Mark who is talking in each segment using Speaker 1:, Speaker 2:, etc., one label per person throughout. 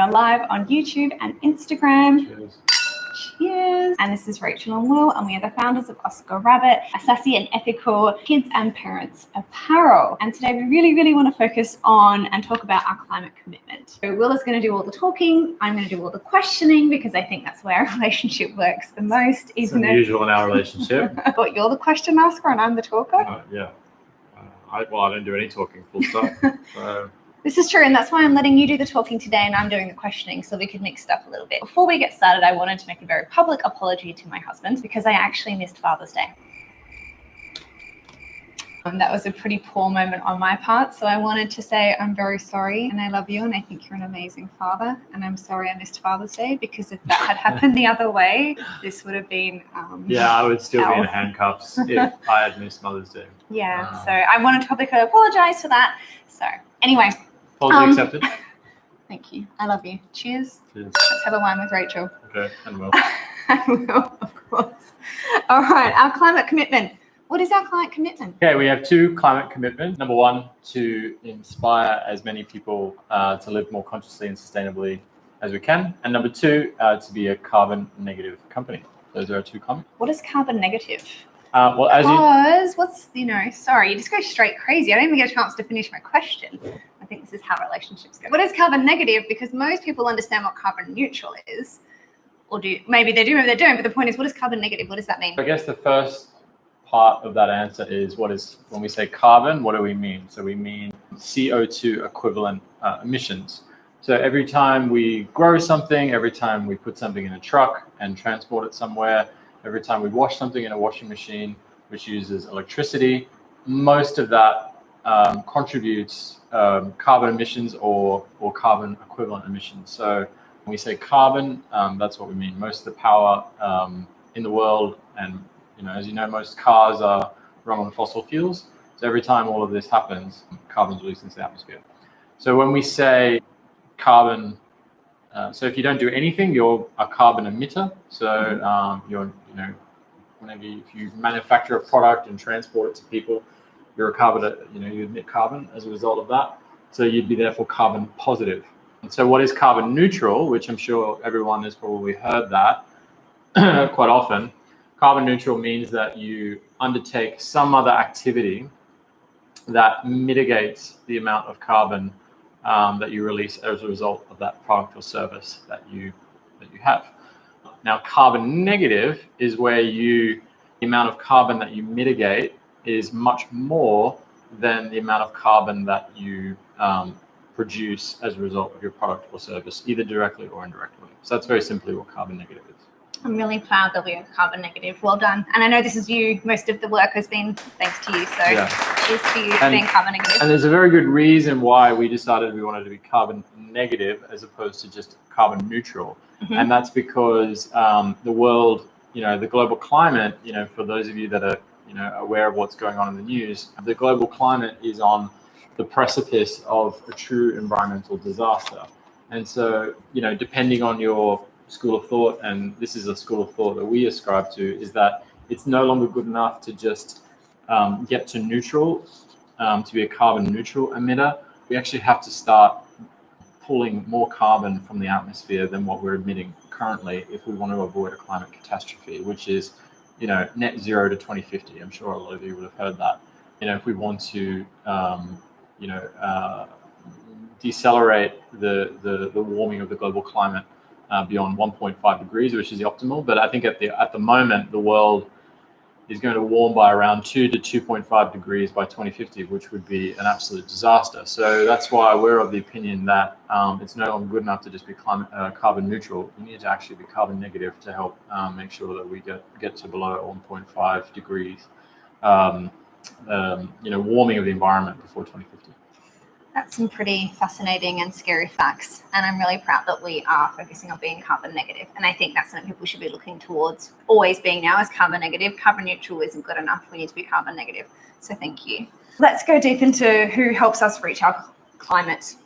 Speaker 1: are live on YouTube and Instagram.
Speaker 2: Cheers.
Speaker 1: Cheers. And this is Rachel and Will, and we are the founders of Oscar Rabbit, a sassy and ethical kids and parents apparel. And today we really want to focus on and talk about our climate commitment. So Will is going to do all the talking. I'm going to do all the questioning because I think that's where our relationship works the most.
Speaker 2: It's unusual in our relationship.
Speaker 1: But you're the question asker and I'm the talker.
Speaker 2: Yeah. I don't do any talking, full stop. So.
Speaker 1: This is true, and that's why I'm letting you do the talking today and I'm doing the questioning so we could mix it up a little bit. Before we get started, I wanted to make a very public apology to my husband because I actually missed Father's Day. That was a pretty poor moment on my part, so I wanted to say I'm very sorry and I love you and I think you're an amazing father, and I'm sorry I missed Father's Day because if that had happened the other way, this would have been
Speaker 2: yeah, I would still be in handcuffs if I had missed Mother's Day.
Speaker 1: Yeah, so I wanted to publicly apologize for that. So anyway.
Speaker 2: Apology accepted.
Speaker 1: Thank you. I love you. Cheers.
Speaker 2: Cheers.
Speaker 1: Let's have a wine with Rachel.
Speaker 2: Okay, and Will.
Speaker 1: And Will, of course. All right, our climate commitment. What is our climate commitment?
Speaker 2: Okay, we have two climate commitments. Number one, to inspire as many people to live more consciously and sustainably as we can. And number two, to be a carbon negative company. Those are our two comments.
Speaker 1: What is carbon negative?
Speaker 2: Well, as
Speaker 1: sorry, you just go straight crazy. I don't even get a chance to finish my question. I think this is how relationships go. What is carbon negative? Because most people understand what carbon neutral is. Or maybe they do, maybe they don't. But the point is, what is carbon negative? What does that mean?
Speaker 2: I guess the first part of that answer is when we say carbon, what do we mean? So we mean CO2 equivalent emissions. So every time we grow something, every time we put something in a truck and transport it somewhere, every time we wash something in a washing machine, which uses electricity, most of that contributes carbon emissions or carbon equivalent emissions. So when we say carbon, that's what we mean. Most of the power in the world, and as you know, most cars are run on fossil fuels. So every time all of this happens, carbon is released into the atmosphere. So when we say carbon, so if you don't do anything, you're a carbon emitter. So if you manufacture a product and transport it to people, you're a carbon, you emit carbon as a result of that. So you'd be therefore carbon positive. And so what is carbon neutral, which I'm sure everyone has probably heard that quite often. Carbon neutral means that you undertake some other activity that mitigates the amount of carbon that you release as a result of that product or service that you have. Now, carbon negative is where the amount of carbon that you mitigate is much more than the amount of carbon that you produce as a result of your product or service, either directly or indirectly. So that's very simply what carbon negative is.
Speaker 1: I'm really proud that we are carbon negative. Well done. And I know this is you. Most of the work has been thanks to you. So cheers to you for being carbon negative.
Speaker 2: And there's a very good reason why we decided we wanted to be carbon negative as opposed to just carbon neutral. Mm-hmm. And that's because the world, the global climate, for those of you that are, aware of what's going on in the news, the global climate is on the precipice of a true environmental disaster. And so, depending on your school of thought, and this is a school of thought that we ascribe to, is that it's no longer good enough to just get to neutral, to be a carbon neutral emitter. We actually have to start pulling more carbon from the atmosphere than what we're emitting currently if we want to avoid a climate catastrophe, which is, net zero to 2050. I'm sure a lot of you would have heard that. If we want to, decelerate the warming of the global climate beyond 1.5 degrees, which is the optimal. But I think at the moment, the world is going to warm by around 2 to 2.5 degrees by 2050, which would be an absolute disaster. So that's why we're of the opinion that it's no longer good enough to just be carbon neutral. We need to actually be carbon negative to help make sure that we get to below 1.5 degrees, warming of the environment before 2050.
Speaker 1: That's some pretty fascinating and scary facts. And I'm really proud that we are focusing on being carbon negative. And I think that's something people should be looking towards always being now as carbon negative. Carbon neutral isn't good enough. We need to be carbon negative. So thank you. Let's go deep into who helps us reach our climate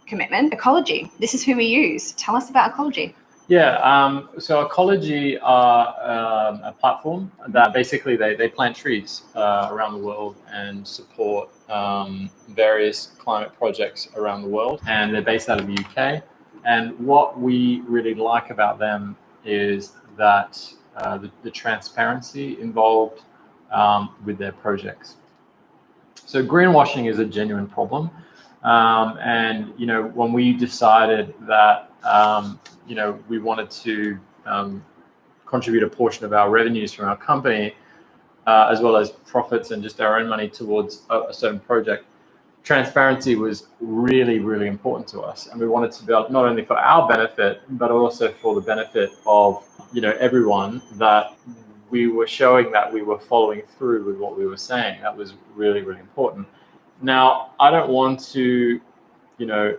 Speaker 1: commitment. Ecologi. This is who we use. Tell us about Ecologi.
Speaker 2: Yeah, so Ecologi are a platform that basically they plant trees around the world and support various climate projects around the world. And they're based out of the UK. And what we really like about them is that the transparency involved with their projects. So greenwashing is a genuine problem. And, when we decided that, we wanted to contribute a portion of our revenues from our company, as well as profits and just our own money towards a certain project, transparency was really, really important to us. And we wanted to build not only for our benefit, but also for the benefit of, everyone, that we were showing that we were following through with what we were saying. That was really, really important. Now, I don't want to,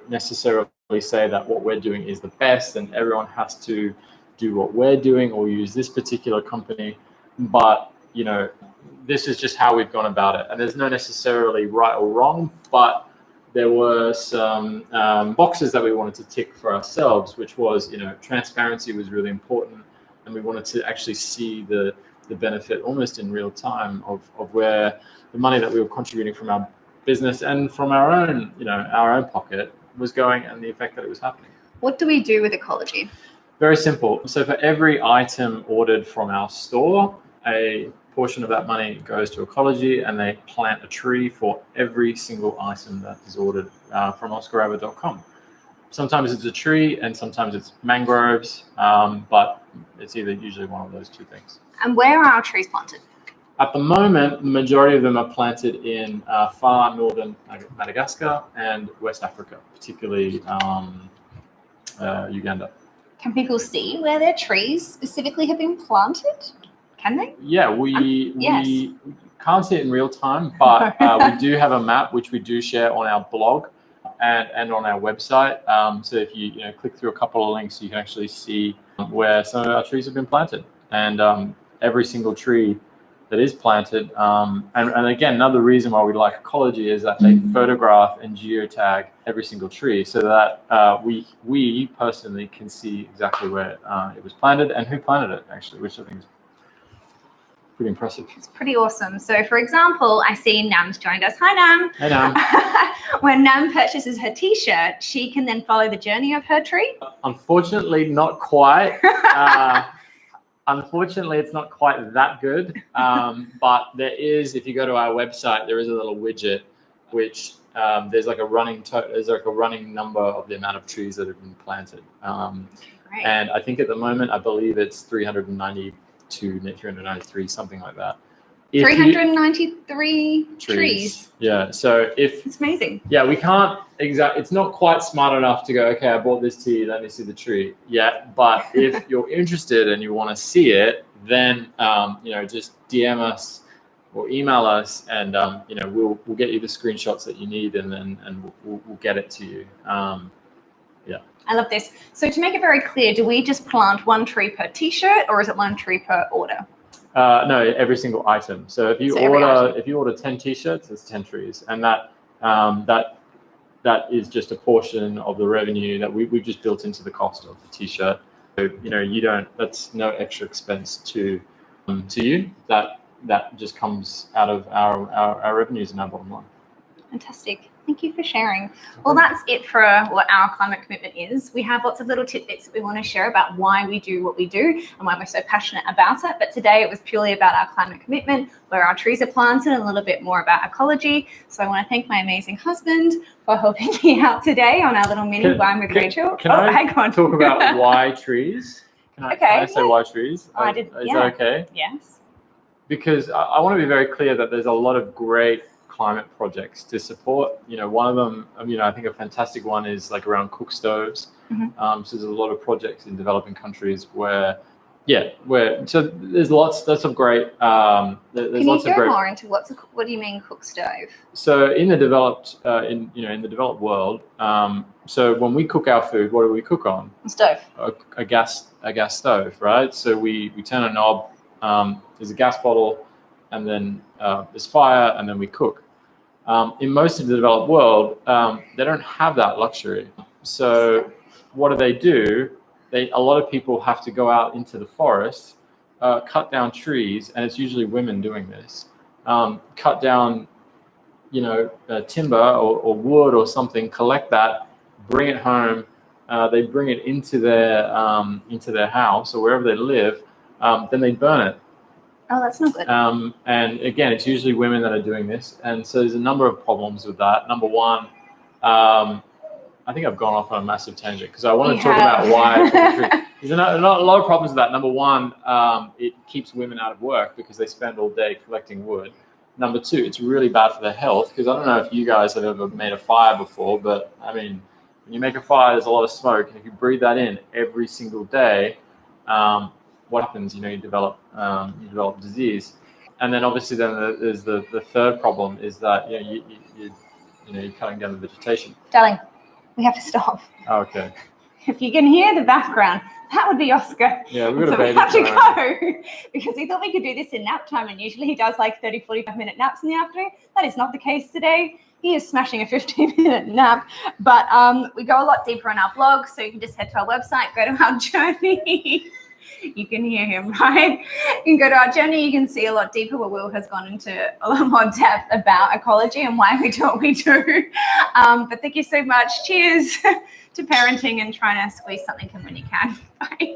Speaker 2: necessarily say that what we're doing is the best and everyone has to do what we're doing or use this particular company. But, this is just how we've gone about it. And there's no necessarily right or wrong, but there were some boxes that we wanted to tick for ourselves, which was, transparency was really important. And we wanted to actually see the benefit almost in real time of where the money that we were contributing from our business and from our own, our own pocket was going and the effect that it was happening.
Speaker 1: What do we do with Ecologi?
Speaker 2: Very simple. So for every item ordered from our store, a portion of that money goes to Ecologi, and they plant a tree for every single item that is ordered from oscarava.com. Sometimes it's a tree and sometimes it's mangroves, but it's usually one of those two things.
Speaker 1: And where are our trees planted?
Speaker 2: At the moment, the majority of them are planted in far northern Madagascar and West Africa, particularly Uganda.
Speaker 1: Can people see where their trees specifically have been planted? Can they?
Speaker 2: Yeah, we can't see it in real time, but we do have a map which we do share on our blog and on our website. So if you click through a couple of links, you can actually see where some of our trees have been planted, and every single tree that is planted. And again, another reason why we like Ecologi is that they photograph and geotag every single tree, so that we personally can see exactly where it was planted and who planted it, actually, which I think is pretty impressive.
Speaker 1: It's pretty awesome. So, for example, I see Nam's joined us. Hi, Nam.
Speaker 2: Hey, Nam.
Speaker 1: When Nam purchases her T-shirt, she can then follow the journey of her tree?
Speaker 2: Unfortunately, not quite. Unfortunately, it's not quite that good. But there is, if you go to our website, there is a little widget which there's like a running number of the amount of trees that have been planted.
Speaker 1: Great.
Speaker 2: And I think at the moment, I believe it's 392, 393, something like that.
Speaker 1: 393 trees.
Speaker 2: Yeah. So
Speaker 1: It's amazing.
Speaker 2: Yeah, we can't it's not quite smart enough to go, okay, I bought this to you, let me see the tree. Yeah, but if you're interested and you want to see it, then just DM us or email us, and we'll get you the screenshots that you need, and we'll get it to you. Yeah.
Speaker 1: I love this. So to make it very clear, do we just plant one tree per T-shirt, or is it one tree per order?
Speaker 2: No, every single item. So if you order 10 T-shirts, it's 10 trees, and that is just a portion of the revenue that we've just built into the cost of the T-shirt. So that's no extra expense to you. That just comes out of our revenues and our bottom line.
Speaker 1: Fantastic. Thank you for sharing. Well, that's it for what our climate commitment is. We have lots of little tidbits that we want to share about why we do what we do and why we're so passionate about it. But today it was purely about our climate commitment, where our trees are planted, and a little bit more about Ecologi. So I want to thank my amazing husband for helping me out today on our little mini wine with Rachel.
Speaker 2: Hang on. Talk about why trees? Can I say why trees?
Speaker 1: I did.
Speaker 2: Is that okay?
Speaker 1: Yes.
Speaker 2: Because I want to be very clear that there's a lot of great climate projects to support. One of them, I think a fantastic one is like around cook stoves. So there's a lot of projects in developing countries where there's lots of great. Can
Speaker 1: you go more into what do you mean cook stove?
Speaker 2: So in the developed in the developed world, so when we cook our food, what do we cook on?
Speaker 1: A stove.
Speaker 2: A gas stove, right? So we turn a knob. There's a gas bottle, and then there's fire, and then we cook. In most of the developed world, they don't have that luxury. So what do? A lot of people have to go out into the forest, cut down trees, and it's usually women doing this. Cut down, timber or wood or something, collect that, bring it home, they bring it into their house or wherever they live, then they burn it.
Speaker 1: Oh, that's not good.
Speaker 2: And again, it's usually women that are doing this, and so there's a number of problems with that. Number one, I think I've gone off on a massive tangent because I want to talk about why it's true. There's a lot of problems with that. Number one, it keeps women out of work because they spend all day collecting wood. Number two, it's really bad for their health because I don't know if you guys have ever made a fire before, but I mean, when you make a fire, there's a lot of smoke, and if you breathe that in every single day, what happens? You develop disease. And then obviously there's the third problem is that you're cutting down the vegetation.
Speaker 1: Darling, we have to stop.
Speaker 2: Okay.
Speaker 1: If you can hear the background, that would be Oscar.
Speaker 2: Yeah, we've got a baby.
Speaker 1: We have to go because we thought we could do this in nap time, and usually he does like 30, 45-minute naps in the afternoon. That is not the case today. He is smashing a 15-minute nap, but we go a lot deeper on our blog, so you can just head to our website, go to our journey. You can hear him, right? You can go to our journey. You can see a lot deeper where Will has gone into a lot more depth about ecology and why we do what we do. But thank you so much. Cheers to parenting and trying to squeeze something in when you can. Bye.